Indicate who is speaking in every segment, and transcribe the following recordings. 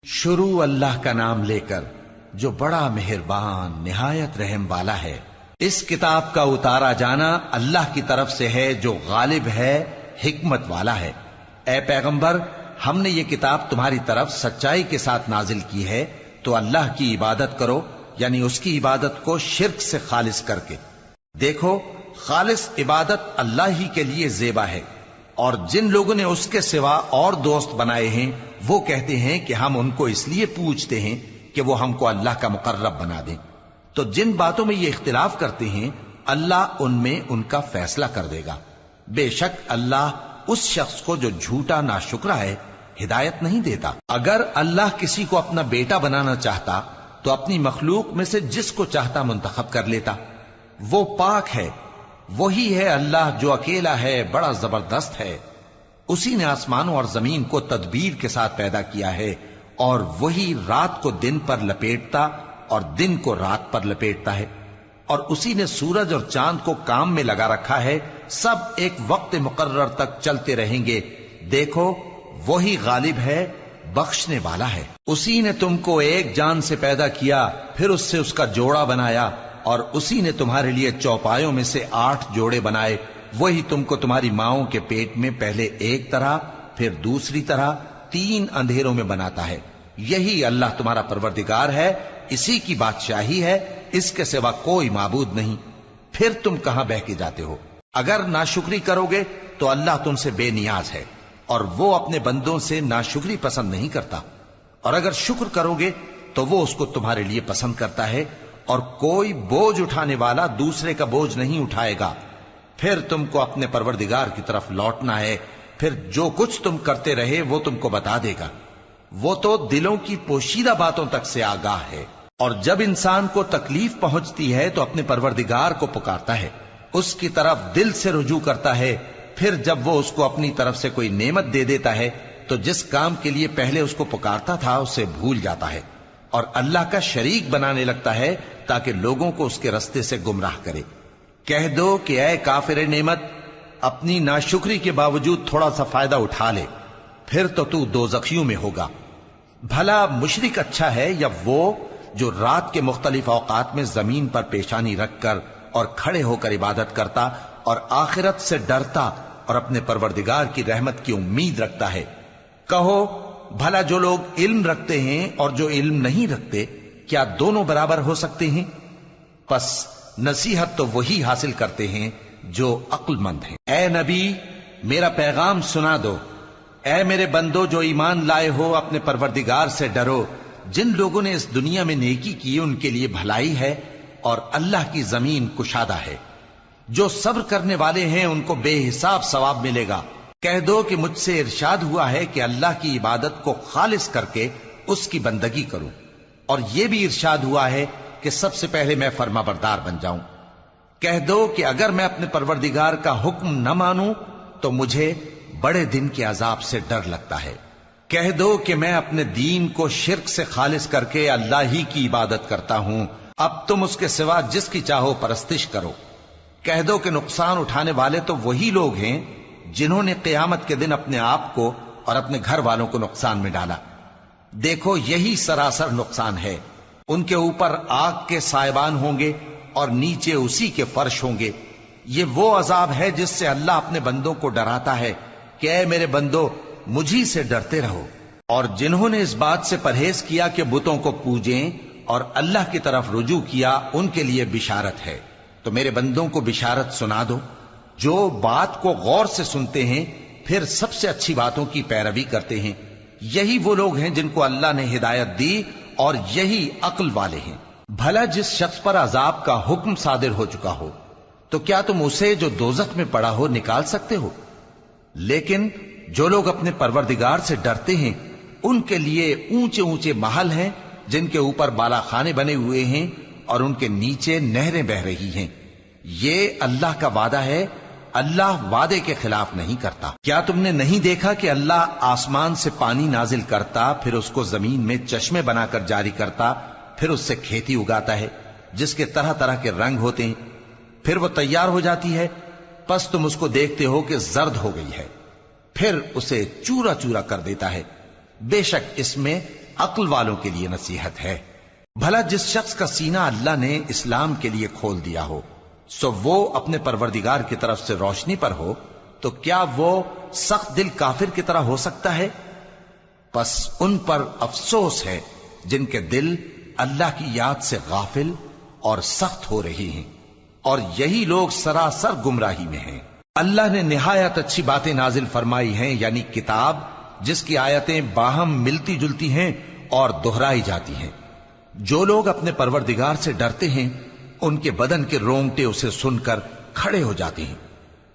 Speaker 1: شروع اللہ کا نام لے کر جو بڑا مہربان نہایت رحم والا ہے۔ اس کتاب کا اتارا جانا اللہ کی طرف سے ہے جو غالب ہے، حکمت والا ہے۔ اے پیغمبر، ہم نے یہ کتاب تمہاری طرف سچائی کے ساتھ نازل کی ہے، تو اللہ کی عبادت کرو، یعنی اس کی عبادت کو شرک سے خالص کر کے۔ دیکھو، خالص عبادت اللہ ہی کے لیے زیبا ہے، اور جن لوگوں نے اس کے سوا اور دوست بنائے ہیں وہ کہتے ہیں کہ ہم ان کو اس لیے پوچھتے ہیں کہ وہ ہم کو اللہ کا مقرب بنا دیں۔ تو جن باتوں میں یہ اختلاف کرتے ہیں اللہ ان میں ان کا فیصلہ کر دے گا۔ بے شک اللہ اس شخص کو جو جھوٹا ناشکرا ہے ہدایت نہیں دیتا۔ اگر اللہ کسی کو اپنا بیٹا بنانا چاہتا تو اپنی مخلوق میں سے جس کو چاہتا منتخب کر لیتا۔ وہ پاک ہے، وہی ہے اللہ جو اکیلا ہے، بڑا زبردست ہے۔ اسی نے آسمانوں اور زمین کو تدبیر کے ساتھ پیدا کیا ہے، اور وہی رات کو دن پر لپیٹتا اور دن کو رات پر لپیٹتا ہے، اور اسی نے سورج اور چاند کو کام میں لگا رکھا ہے، سب ایک وقت مقرر تک چلتے رہیں گے۔ دیکھو، وہی غالب ہے، بخشنے والا ہے۔ اسی نے تم کو ایک جان سے پیدا کیا، پھر اس سے اس کا جوڑا بنایا، اور اسی نے تمہارے لیے چوپایوں میں سے 8 جوڑے بنائے۔ وہی تم کو تمہاری ماؤں کے پیٹ میں پہلے ایک طرح، پھر دوسری طرح 3 اندھیروں میں بناتا ہے۔ یہی اللہ تمہارا پروردگار ہے، اسی کی بادشاہی ہے، اس کے سوا کوئی معبود نہیں۔ پھر تم کہاں بہ کے جاتے ہو؟ اگر ناشکری کرو گے تو اللہ تم سے بے نیاز ہے، اور وہ اپنے بندوں سے ناشکری پسند نہیں کرتا، اور اگر شکر کرو گے تو وہ اس کو تمہارے لیے پسند کرتا ہے، اور کوئی بوجھ اٹھانے والا دوسرے کا بوجھ نہیں اٹھائے گا۔ پھر تم کو اپنے پروردگار کی طرف لوٹنا ہے، پھر جو کچھ تم کرتے رہے وہ تم کو بتا دے گا۔ وہ تو دلوں کی پوشیدہ باتوں تک سے آگاہ ہے۔ اور جب انسان کو تکلیف پہنچتی ہے تو اپنے پروردگار کو پکارتا ہے، اس کی طرف دل سے رجوع کرتا ہے، پھر جب وہ اس کو اپنی طرف سے کوئی نعمت دے دیتا ہے تو جس کام کے لیے پہلے اس کو پکارتا تھا اسے بھول جاتا ہے، اور اللہ کا شریک بنانے لگتا ہے تاکہ لوگوں کو اس کے رستے سے گمراہ کرے۔ کہہ دو کہ اے کافر نعمت، اپنی ناشکری کے باوجود تھوڑا سا فائدہ اٹھا لے، پھر تو دوزخیوں میں ہوگا۔ بھلا مشرک اچھا ہے یا وہ جو رات کے مختلف اوقات میں زمین پر پیشانی رکھ کر اور کھڑے ہو کر عبادت کرتا اور آخرت سے ڈرتا اور اپنے پروردگار کی رحمت کی امید رکھتا ہے۔ کہو، بھلا جو لوگ علم رکھتے ہیں اور جو علم نہیں رکھتے، کیا دونوں برابر ہو سکتے ہیں؟ پس نصیحت تو وہی حاصل کرتے ہیں جو عقل مند ہیں۔ اے نبی، میرا پیغام سنا دو۔ اے میرے بندو جو ایمان لائے ہو، اپنے پروردگار سے ڈرو۔ جن لوگوں نے اس دنیا میں نیکی کی ان کے لیے بھلائی ہے، اور اللہ کی زمین کشادہ ہے۔ جو صبر کرنے والے ہیں ان کو بے حساب ثواب ملے گا۔ کہہ دو کہ مجھ سے ارشاد ہوا ہے کہ اللہ کی عبادت کو خالص کر کے اس کی بندگی کروں، اور یہ بھی ارشاد ہوا ہے کہ سب سے پہلے میں فرما بردار بن جاؤں۔ کہہ دو کہ اگر میں اپنے پروردگار کا حکم نہ مانوں تو مجھے بڑے دن کے عذاب سے ڈر لگتا ہے۔ کہہ دو کہ میں اپنے دین کو شرک سے خالص کر کے اللہ ہی کی عبادت کرتا ہوں، اب تم اس کے سوا جس کی چاہو پرستش کرو۔ کہہ دو کہ نقصان اٹھانے والے تو وہی لوگ ہیں جنہوں نے قیامت کے دن اپنے آپ کو اور اپنے گھر والوں کو نقصان میں ڈالا۔ دیکھو، یہی سراسر نقصان ہے۔ ان کے اوپر آگ کے سائبان ہوں گے اور نیچے اسی کے فرش ہوں گے۔ یہ وہ عذاب ہے جس سے اللہ اپنے بندوں کو ڈراتا ہے کہ اے میرے بندو، مجھی سے ڈرتے رہو۔ اور جنہوں نے اس بات سے پرہیز کیا کہ بتوں کو پوجیں اور اللہ کی طرف رجوع کیا، ان کے لیے بشارت ہے۔ تو میرے بندوں کو بشارت سنا دو، جو بات کو غور سے سنتے ہیں پھر سب سے اچھی باتوں کی پیروی کرتے ہیں۔ یہی وہ لوگ ہیں جن کو اللہ نے ہدایت دی، اور یہی عقل والے ہیں۔ بھلا جس شخص پر عذاب کا حکم صادر ہو چکا ہو تو کیا تم اسے جو دوزخ میں پڑا ہو نکال سکتے ہو؟ لیکن جو لوگ اپنے پروردگار سے ڈرتے ہیں ان کے لیے اونچے اونچے محل ہیں جن کے اوپر بالا خانے بنے ہوئے ہیں اور ان کے نیچے نہریں بہ رہی ہیں۔ یہ اللہ کا وعدہ ہے، اللہ وعدے کے خلاف نہیں کرتا۔ کیا تم نے نہیں دیکھا کہ اللہ آسمان سے پانی نازل کرتا، پھر اس کو زمین میں چشمے بنا کر جاری کرتا، پھر اس سے کھیتی اگاتا ہے جس کے طرح طرح کے رنگ ہوتے ہیں، پھر وہ تیار ہو جاتی ہے، پس تم اس کو دیکھتے ہو کہ زرد ہو گئی ہے، پھر اسے چورا چورا کر دیتا ہے۔ بے شک اس میں عقل والوں کے لیے نصیحت ہے۔ بھلا جس شخص کا سینہ اللہ نے اسلام کے لیے کھول دیا ہو، سو وہ اپنے پروردگار کی طرف سے روشنی پر ہو، تو کیا وہ سخت دل کافر کی طرح ہو سکتا ہے؟ پس ان پر افسوس ہے جن کے دل اللہ کی یاد سے غافل اور سخت ہو رہی ہیں، اور یہی لوگ سراسر گمراہی میں ہیں۔ اللہ نے نہایت اچھی باتیں نازل فرمائی ہیں، یعنی کتاب جس کی آیتیں باہم ملتی جلتی ہیں اور دہرائی جاتی ہیں۔ جو لوگ اپنے پروردگار سے ڈرتے ہیں ان کے بدن کے رونگٹے اسے سن کر کھڑے ہو جاتے ہیں،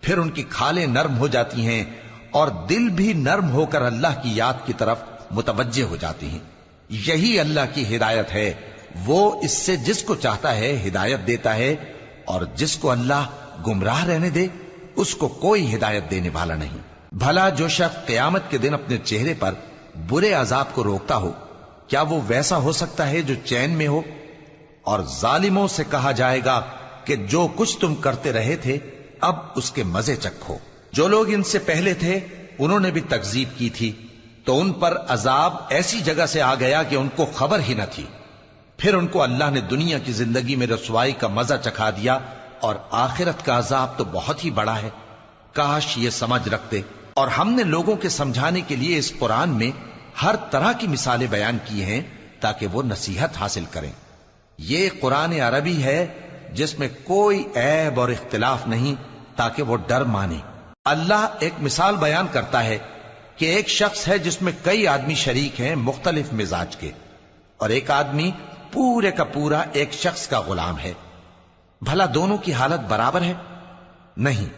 Speaker 1: پھر ان کی کھالیں نرم ہو جاتی ہیں اور دل بھی نرم ہو کر اللہ کی یاد کی طرف متوجہ ہو جاتی ہیں۔ یہی اللہ کی ہدایت ہے، وہ اس سے جس کو چاہتا ہے ہدایت دیتا ہے، اور جس کو اللہ گمراہ رہنے دے اس کو کوئی ہدایت دینے والا نہیں۔ بھلا جو شخص قیامت کے دن اپنے چہرے پر برے عذاب کو روکتا ہو، کیا وہ ویسا ہو سکتا ہے جو چین میں ہو؟ اور ظالموں سے کہا جائے گا کہ جو کچھ تم کرتے رہے تھے اب اس کے مزے چکھو۔ جو لوگ ان سے پہلے تھے انہوں نے بھی تکذیب کی تھی، تو ان پر عذاب ایسی جگہ سے آ گیا کہ ان کو خبر ہی نہ تھی۔ پھر ان کو اللہ نے دنیا کی زندگی میں رسوائی کا مزہ چکھا دیا، اور آخرت کا عذاب تو بہت ہی بڑا ہے۔ کاش یہ سمجھ رکھتے، اور ہم نے لوگوں کے سمجھانے کے لیے اس قرآن میں ہر طرح کی مثالیں بیان کی ہیں تاکہ وہ نصیحت حاصل کریں۔ یہ قرآن عربی ہے جس میں کوئی عیب اور اختلاف نہیں، تاکہ وہ ڈر مانے۔ اللہ ایک مثال بیان کرتا ہے کہ ایک شخص ہے جس میں کئی آدمی شریک ہیں مختلف مزاج کے، اور ایک آدمی پورے کا پورا ایک شخص کا غلام ہے۔ بھلا دونوں کی حالت برابر ہے؟ نہیں،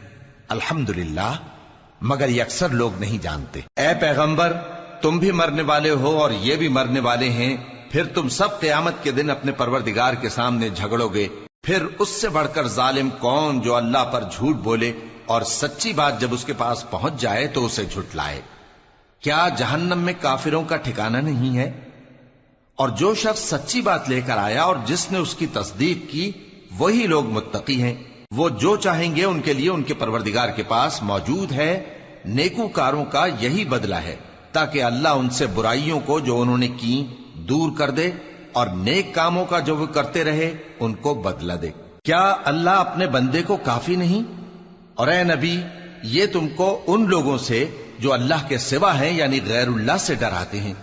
Speaker 1: الحمدللہ، مگر یہ اکثر لوگ نہیں جانتے۔ اے پیغمبر، تم بھی مرنے والے ہو اور یہ بھی مرنے والے ہیں، پھر تم سب قیامت کے دن اپنے پروردگار کے سامنے جھگڑو گے۔ پھر اس سے بڑھ کر ظالم کون جو اللہ پر جھوٹ بولے اور سچی بات جب اس کے پاس پہنچ جائے تو اسے جھٹلائے۔ کیا جہنم میں کافروں کا ٹھکانہ نہیں ہے؟ اور جو شخص سچی بات لے کر آیا اور جس نے اس کی تصدیق کی وہی لوگ متقی ہیں۔ وہ جو چاہیں گے ان کے لیے ان کے پروردگار کے پاس موجود ہے۔ نیکوکاروں کا یہی بدلہ ہے، تاکہ اللہ ان سے برائیوں کو جو انہوں نے کی دور کر دے، اور نیک کاموں کا جو وہ کرتے رہے ان کو بدلہ دے۔ کیا اللہ اپنے بندے کو کافی نہیں؟ اور اے نبی، یہ تم کو ان لوگوں سے جو اللہ کے سوا ہیں یعنی غیر اللہ سے ڈراتے ہیں،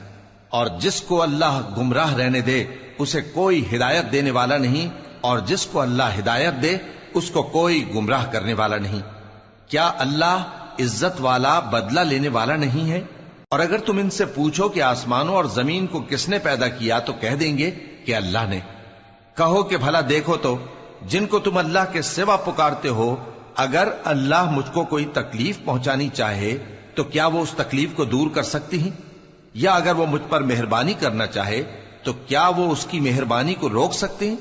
Speaker 1: اور جس کو اللہ گمراہ رہنے دے اسے کوئی ہدایت دینے والا نہیں، اور جس کو اللہ ہدایت دے اس کو کوئی گمراہ کرنے والا نہیں۔ کیا اللہ عزت والا بدلہ لینے والا نہیں ہے؟ اور اگر تم ان سے پوچھو کہ آسمانوں اور زمین کو کس نے پیدا کیا تو کہہ دیں گے کہ اللہ نے۔ کہو کہ بھلا دیکھو تو جن کو تم اللہ کے سوا پکارتے ہو، اگر اللہ مجھ کو کوئی تکلیف پہنچانی چاہے تو کیا وہ اس تکلیف کو دور کر سکتی ہیں؟ یا اگر وہ مجھ پر مہربانی کرنا چاہے تو کیا وہ اس کی مہربانی کو روک سکتے ہیں؟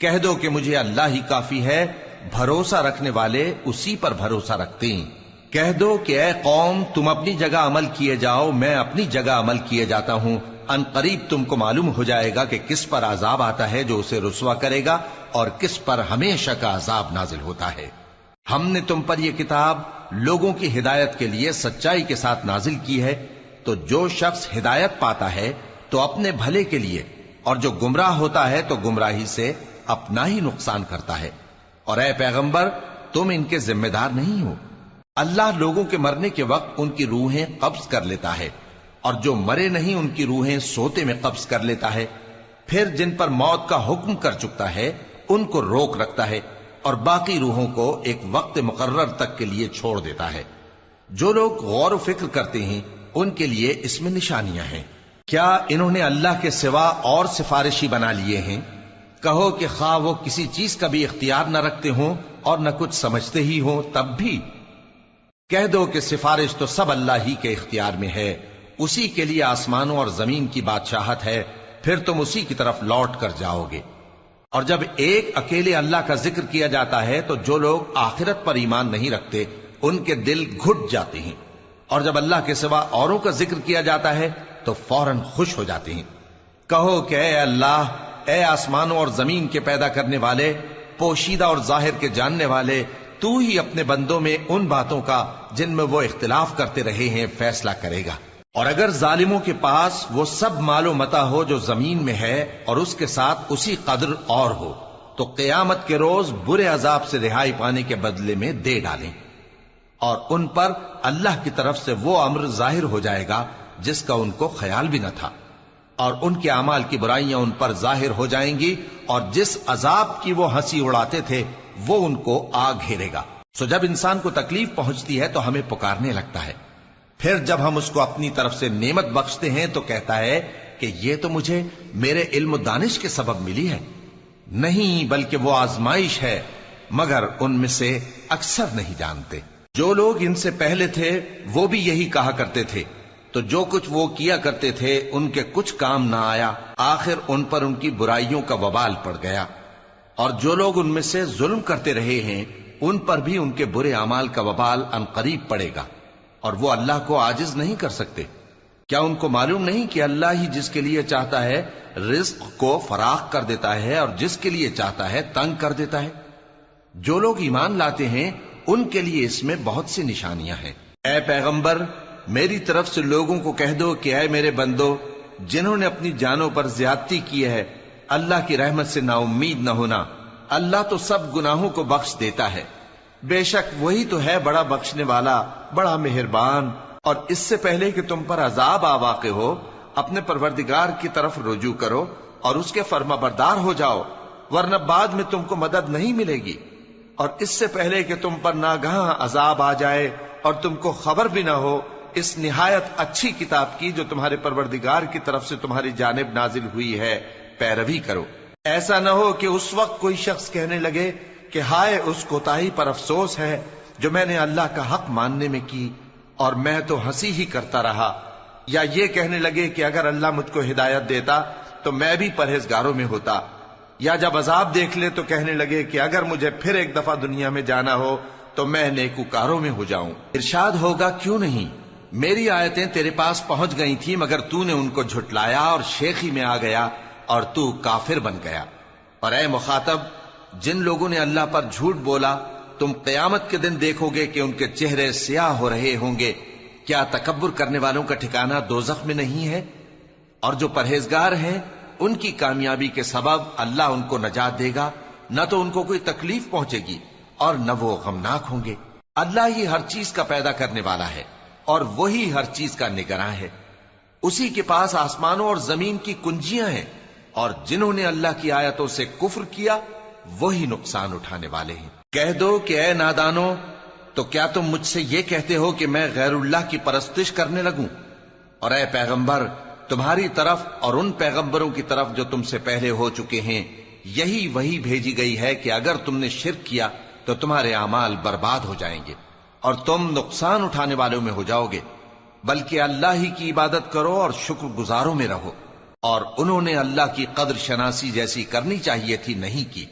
Speaker 1: کہہ دو کہ مجھے اللہ ہی کافی ہے، بھروسہ رکھنے والے اسی پر بھروسہ رکھتے ہیں۔ کہہ دو کہ اے قوم، تم اپنی جگہ عمل کیے جاؤ، میں اپنی جگہ عمل کیے جاتا ہوں۔ ان قریب تم کو معلوم ہو جائے گا کہ کس پر عذاب آتا ہے جو اسے رسوا کرے گا، اور کس پر ہمیشہ کا عذاب نازل ہوتا ہے۔ ہم نے تم پر یہ کتاب لوگوں کی ہدایت کے لیے سچائی کے ساتھ نازل کی ہے، تو جو شخص ہدایت پاتا ہے تو اپنے بھلے کے لیے، اور جو گمراہ ہوتا ہے تو گمراہی سے اپنا ہی نقصان کرتا ہے۔ اور اے پیغمبر، تم ان کے ذمہ دار نہیں ہو۔ اللہ لوگوں کے مرنے کے وقت ان کی روحیں قبض کر لیتا ہے، اور جو مرے نہیں ان کی روحیں سوتے میں قبض کر لیتا ہے۔ پھر جن پر موت کا حکم کر چکتا ہے ان کو روک رکھتا ہے، اور باقی روحوں کو ایک وقت مقرر تک کے لیے چھوڑ دیتا ہے۔ جو لوگ غور و فکر کرتے ہیں ان کے لیے اس میں نشانیاں ہیں۔ کیا انہوں نے اللہ کے سوا اور سفارشی بنا لیے ہیں؟ کہو کہ خواہ وہ کسی چیز کا بھی اختیار نہ رکھتے ہوں اور نہ کچھ سمجھتے ہی ہوں تب بھی کہہ دو کہ سفارش تو سب اللہ ہی کے اختیار میں ہے، اسی کے لیے آسمانوں اور زمین کی بادشاہت ہے، پھر تم اسی کی طرف لوٹ کر جاؤ گے۔ اور جب ایک اکیلے اللہ کا ذکر کیا جاتا ہے تو جو لوگ آخرت پر ایمان نہیں رکھتے ان کے دل گھٹ جاتے ہیں، اور جب اللہ کے سوا اوروں کا ذکر کیا جاتا ہے تو فوراً خوش ہو جاتے ہیں۔ کہو کہ اے اللہ، اے آسمانوں اور زمین کے پیدا کرنے والے، پوشیدہ اور ظاہر کے جاننے والے، تو ہی اپنے بندوں میں ان باتوں کا جن میں وہ اختلاف کرتے رہے ہیں فیصلہ کرے گا۔ اور اگر ظالموں کے پاس وہ سب مال و متاع ہو جو زمین میں ہے اور اس کے ساتھ اسی قدر اور ہو تو قیامت کے روز برے عذاب سے رہائی پانے کے بدلے میں دے ڈالیں، اور ان پر اللہ کی طرف سے وہ امر ظاہر ہو جائے گا جس کا ان کو خیال بھی نہ تھا، اور ان کے اعمال کی برائیاں ان پر ظاہر ہو جائیں گی، اور جس عذاب کی وہ ہنسی اڑاتے تھے وہ ان کو آ گھیرے گا۔ سو جب انسان کو تکلیف پہنچتی ہے تو ہمیں پکارنے لگتا ہے، پھر جب ہم اس کو اپنی طرف سے نعمت بخشتے ہیں تو کہتا ہے کہ یہ تو مجھے میرے علم و دانش کے سبب ملی ہے۔ نہیں، بلکہ وہ آزمائش ہے، مگر ان میں سے اکثر نہیں جانتے۔ جو لوگ ان سے پہلے تھے وہ بھی یہی کہا کرتے تھے، تو جو کچھ وہ کیا کرتے تھے ان کے کچھ کام نہ آیا، آخر ان پر ان کی برائیوں کا وبال پڑ گیا۔ اور جو لوگ ان میں سے ظلم کرتے رہے ہیں ان پر بھی ان کے برے اعمال کا وبال عنقریب پڑے گا، اور وہ اللہ کو عاجز نہیں کر سکتے۔ کیا ان کو معلوم نہیں کہ اللہ ہی جس کے لیے چاہتا ہے رزق کو فراخ کر دیتا ہے اور جس کے لیے چاہتا ہے تنگ کر دیتا ہے؟ جو لوگ ایمان لاتے ہیں ان کے لیے اس میں بہت سی نشانیاں ہیں۔ اے پیغمبر، میری طرف سے لوگوں کو کہہ دو کہ اے میرے بندو، جنہوں نے اپنی جانوں پر زیادتی کی ہے، اللہ کی رحمت سے نا امید نہ ہونا۔ اللہ تو سب گناہوں کو بخش دیتا ہے، بے شک وہی تو ہے بڑا بخشنے والا، بڑا مہربان۔ اور اس سے پہلے کہ تم پر عذاب آ واقع ہو، اپنے پروردگار کی طرف رجوع کرو اور اس کے فرما بردار ہو جاؤ، ورنہ بعد میں تم کو مدد نہیں ملے گی۔ اور اس سے پہلے کہ تم پر ناگہاں عذاب آ جائے اور تم کو خبر بھی نہ ہو، اس نہایت اچھی کتاب کی جو تمہارے پروردگار کی طرف سے تمہاری جانب نازل ہوئی ہے پیروی کرو۔ ایسا نہ ہو کہ اس وقت کوئی شخص کہنے لگے کہ ہائے اس کوتاہی پر افسوس ہے جو میں نے اللہ کا حق ماننے میں کی، اور میں تو ہنسی ہی کرتا رہا، یا یہ کہنے لگے کہ اگر اللہ مجھ کو ہدایت دیتا تو میں بھی پرہیزگاروں میں ہوتا، یا جب عذاب دیکھ لے تو کہنے لگے کہ اگر مجھے پھر ایک دفعہ دنیا میں جانا ہو تو میں نیکوکاروں میں ہو جاؤں۔ ارشاد ہوگا کیوں نہیں، میری آیتیں تیرے پاس پہنچ گئی تھی مگر تو نے ان کو جھٹلایا اور شیخی میں آ گیا اور تو کافر بن گیا۔ اور اے مخاطب، جن لوگوں نے اللہ پر جھوٹ بولا تم قیامت کے دن دیکھو گے کہ ان کے چہرے سیاہ ہو رہے ہوں گے۔ کیا تکبر کرنے والوں کا ٹھکانہ دوزخ میں نہیں ہے؟ اور جو پرہیزگار ہیں ان کی کامیابی کے سبب اللہ ان کو نجات دے گا، نہ تو ان کو کوئی تکلیف پہنچے گی اور نہ وہ غمناک ہوں گے۔ اللہ ہی ہر چیز کا پیدا کرنے والا ہے اور وہی ہر چیز کا نگراں ہے۔ اسی کے پاس آسمانوں اور زمین کی کنجیاں ہیں، اور جنہوں نے اللہ کی آیتوں سے کفر کیا وہی نقصان اٹھانے والے ہیں۔ کہہ دو کہ اے نادانو، تو کیا تم مجھ سے یہ کہتے ہو کہ میں غیر اللہ کی پرستش کرنے لگوں؟ اور اے پیغمبر، تمہاری طرف اور ان پیغمبروں کی طرف جو تم سے پہلے ہو چکے ہیں یہی وہی بھیجی گئی ہے کہ اگر تم نے شرک کیا تو تمہارے اعمال برباد ہو جائیں گے اور تم نقصان اٹھانے والوں میں ہو جاؤ گے، بلکہ اللہ ہی کی عبادت کرو اور شکر گزاروں میں رہو۔ اور انہوں نے اللہ کی قدر شناسی جیسی کرنی چاہیے تھی نہیں کی۔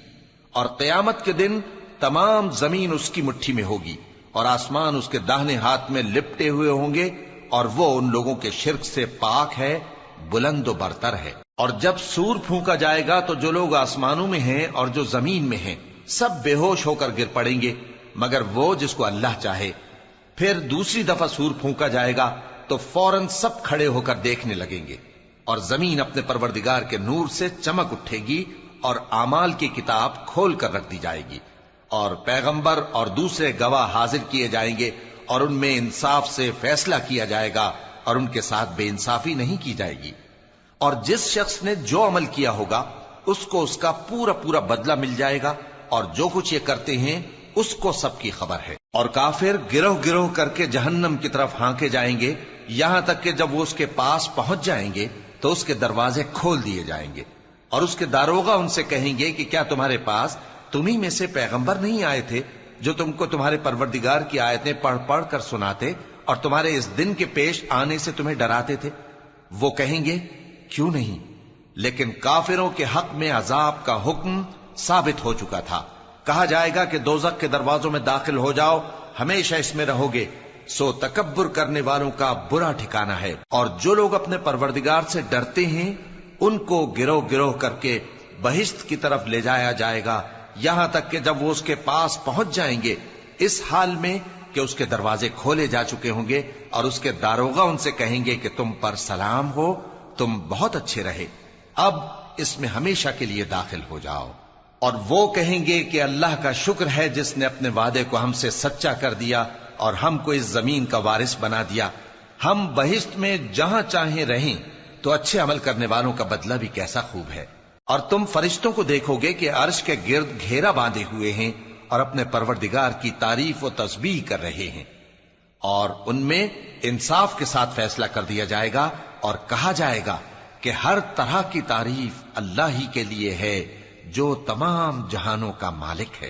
Speaker 1: اور قیامت کے دن تمام زمین اس کی مٹھی میں ہوگی اور آسمان اس کے داہنے ہاتھ میں لپٹے ہوئے ہوں گے، اور وہ ان لوگوں کے شرک سے پاک ہے، بلند و برتر ہے۔ اور جب سور پھونکا جائے گا تو جو لوگ آسمانوں میں ہیں اور جو زمین میں ہیں سب بے ہوش ہو کر گر پڑیں گے مگر وہ جس کو اللہ چاہے۔ پھر دوسری دفعہ سور پھونکا جائے گا تو فوراً سب کھڑے ہو کر دیکھنے لگیں گے، اور زمین اپنے پروردگار کے نور سے چمک اٹھے گی اور اعمال کی کتاب کھول کر رکھ دی جائے گی، اور پیغمبر اور دوسرے گواہ حاضر کیے جائیں گے، اور ان میں انصاف سے فیصلہ کیا جائے گا اور ان کے ساتھ بے انصافی نہیں کی جائے گی۔ اور جس شخص نے جو عمل کیا ہوگا اس کو اس کا پورا پورا بدلہ مل جائے گا، اور جو کچھ یہ کرتے ہیں اس کو سب کی خبر ہے۔ اور کافر گروہ گروہ کر کے جہنم کی طرف ہانکے جائیں گے، یہاں تک کہ جب وہ اس کے پاس پہنچ جائیں گے تو اس کے دروازے کھول دیے جائیں گے، اور اس کے داروغہ ان سے کہیں گے کہ کیا تمہارے پاس تمہیں میں سے پیغمبر نہیں آئے تھے جو تم کو تمہارے پروردگار کی آیتیں پڑھ پڑھ کر سناتے اور تمہارے اس دن کے پیش آنے سے تمہیں ڈراتے تھے؟ وہ کہیں گے کیوں نہیں، لیکن کافروں کے حق میں عذاب کا حکم ثابت ہو چکا تھا۔ کہا جائے گا کہ دوزخ کے دروازوں میں داخل ہو جاؤ، ہمیشہ اس میں رہو گے، سو تکبر کرنے والوں کا برا ٹھکانہ ہے۔ اور جو لوگ اپنے پروردگار سے ڈرتے ہیں ان کو گروہ گروہ کر کے بہشت کی طرف لے جایا جائے گا، یہاں تک کہ جب وہ اس کے پاس پہنچ جائیں گے اس حال میں کہ اس کے دروازے کھولے جا چکے ہوں گے اور اس کے داروغہ ان سے کہیں گے کہ تم پر سلام ہو، تم بہت اچھے رہے، اب اس میں ہمیشہ کے لیے داخل ہو جاؤ۔ اور وہ کہیں گے کہ اللہ کا شکر ہے جس نے اپنے وعدے کو ہم سے سچا کر دیا اور ہم کو اس زمین کا وارث بنا دیا، ہم بہشت میں جہاں چاہیں رہیں، تو اچھے عمل کرنے والوں کا بدلہ بھی کیسا خوب ہے۔ اور تم فرشتوں کو دیکھو گے کہ عرش کے گرد گھیرا باندھے ہوئے ہیں اور اپنے پروردگار کی تعریف و تسبیح کر رہے ہیں، اور ان میں انصاف کے ساتھ فیصلہ کر دیا جائے گا اور کہا جائے گا کہ ہر طرح کی تعریف اللہ ہی کے لیے ہے جو تمام جہانوں کا مالک ہے۔